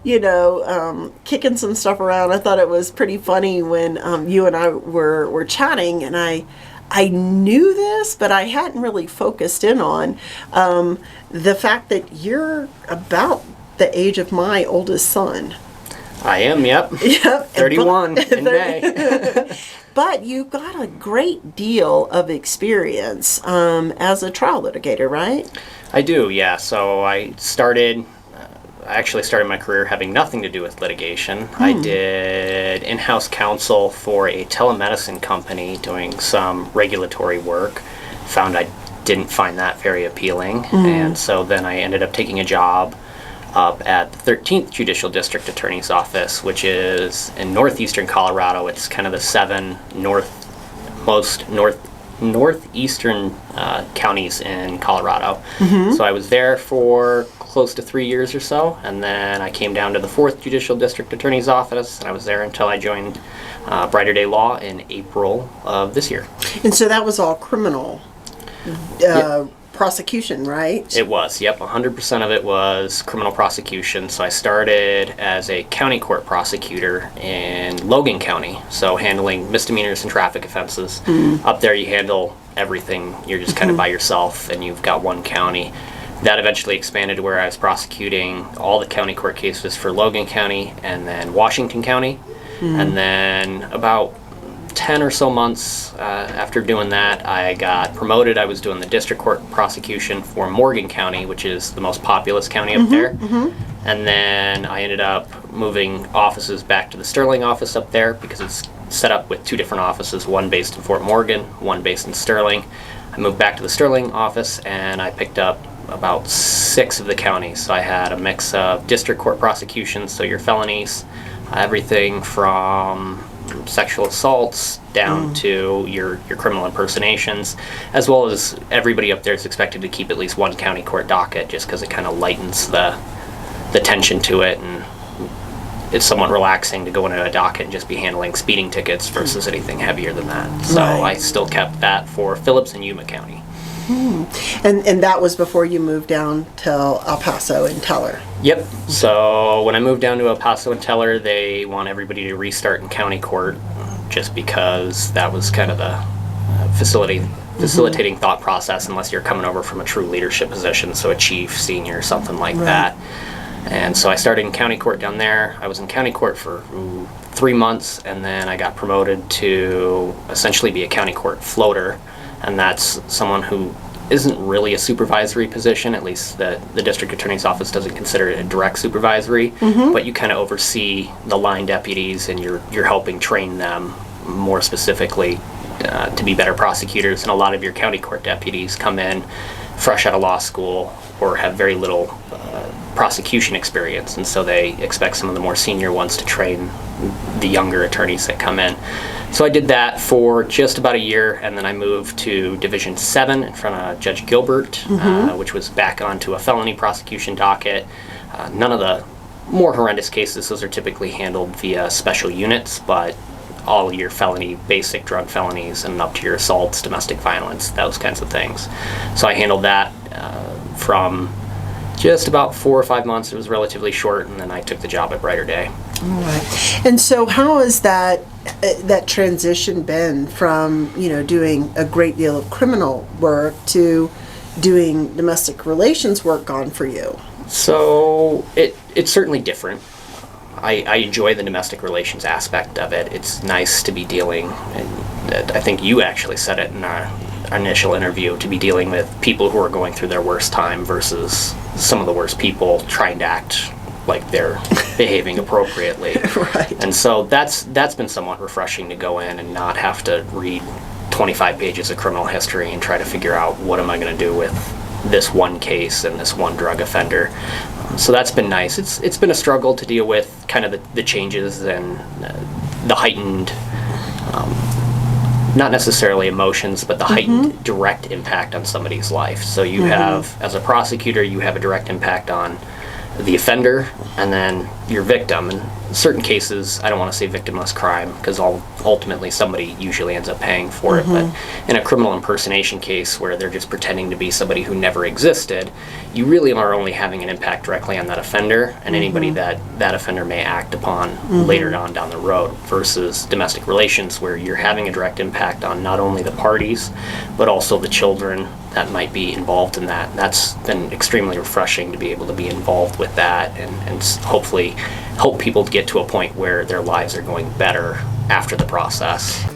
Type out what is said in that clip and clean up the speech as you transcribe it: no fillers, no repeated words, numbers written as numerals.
kicking some stuff around. I thought it was pretty funny when you and I were chatting, and I knew this, but I hadn't really focused in on the fact that you're about the age of my oldest son. I am, yep. Yep. 31 in May. But you got a great deal of experience as a trial litigator, right? I do, yeah. So I actually started my career having nothing to do with litigation. I did in-house counsel for a telemedicine company doing some regulatory work. Found I didn't find that very appealing. And so then I ended up taking a job up at the 13th Judicial District Attorney's Office, which is in northeastern Colorado. It's kind of the northeastern counties in Colorado. So I was there for close to 3 years or so, and then I came down to the 4th Judicial District Attorney's Office, and I was there until I joined Brighter Day Law in April of this year. And so that was all criminal prosecution, right? It was, yep. 100% of it was criminal prosecution. So I started as a county court prosecutor in Logan County, so handling misdemeanors and traffic offenses. Up there you handle everything. You're just kind of by yourself, and you've got one county. That eventually expanded to where I was prosecuting all the county court cases for Logan County and then Washington County. And then about 10 or so months after doing that, I got promoted. I was doing the district court prosecution for Morgan County, which is the most populous county up there. And then I ended up moving offices back to the Sterling office up there because it's set up with two different offices, one based in Fort Morgan, one based in Sterling. I moved back to the Sterling office, and I picked up about 6 of the counties. So I had a mix of district court prosecutions, so your felonies, everything from sexual assaults down to your criminal impersonations, as well as everybody up there is expected to keep at least one county court docket, just because it kind of lightens the tension to it, and it's somewhat relaxing to go into a docket and just be handling speeding tickets versus anything heavier than that. So I still kept that for Phillips and Yuma County. And that was before you moved down to El Paso and Teller. Yep. So when I moved down to El Paso and Teller, they want everybody to restart in county court, just because that was kind of the facilitating thought process, unless you're coming over from a true leadership position, so a chief, senior, something like that. And so I started in county court down there. I was in county court for 3 months, and then I got promoted to essentially be a county court floater. And that's someone who isn't really a supervisory position, at least the district attorney's office doesn't consider it a direct supervisory, but you kind of oversee the line deputies, and you're helping train them more specifically to be better prosecutors. And a lot of your county court deputies come in fresh out of law school or have very little prosecution experience, and so they expect some of the more senior ones to train the younger attorneys that come in. So I did that for just about a year, and then I moved to Division 7 in front of Judge Gilbert, which was back onto a felony prosecution docket. None of the more horrendous cases, those are typically handled via special units, but all your felony, basic drug felonies, and up to your assaults, domestic violence, those kinds of things. So I handled that from just about 4 or 5 months. It was relatively short, and then I took the job at Brighter Day. All right. And so how has that transition been from, doing a great deal of criminal work to doing domestic relations work gone for you? So it's certainly different. I enjoy the domestic relations aspect of it. It's nice to be dealing, and I think you actually said it in our initial interview, to be dealing with people who are going through their worst time versus some of the worst people trying to act like they're behaving appropriately. Right. And so that's been somewhat refreshing to go in and not have to read 25 pages of criminal history and try to figure out what am I going to do with this one case and this one drug offender. So that's been nice. It's been a struggle to deal with kind of the changes and the heightened, not necessarily emotions, but the heightened direct impact on somebody's life. So you have, as a prosecutor, you have a direct impact on the offender and then your victim. And in certain cases, I don't want to say victimless crime because ultimately somebody usually ends up paying for it. But in a criminal impersonation case where they're just pretending to be somebody who never existed, you really are only having an impact directly on that offender and anybody that offender may act upon later on down the road, versus domestic relations where you're having a direct impact on not only the parties but also the children that might be involved in that. That's been extremely refreshing to be able to be involved with that and hopefully help people to get to a point where their lives are going better after the process.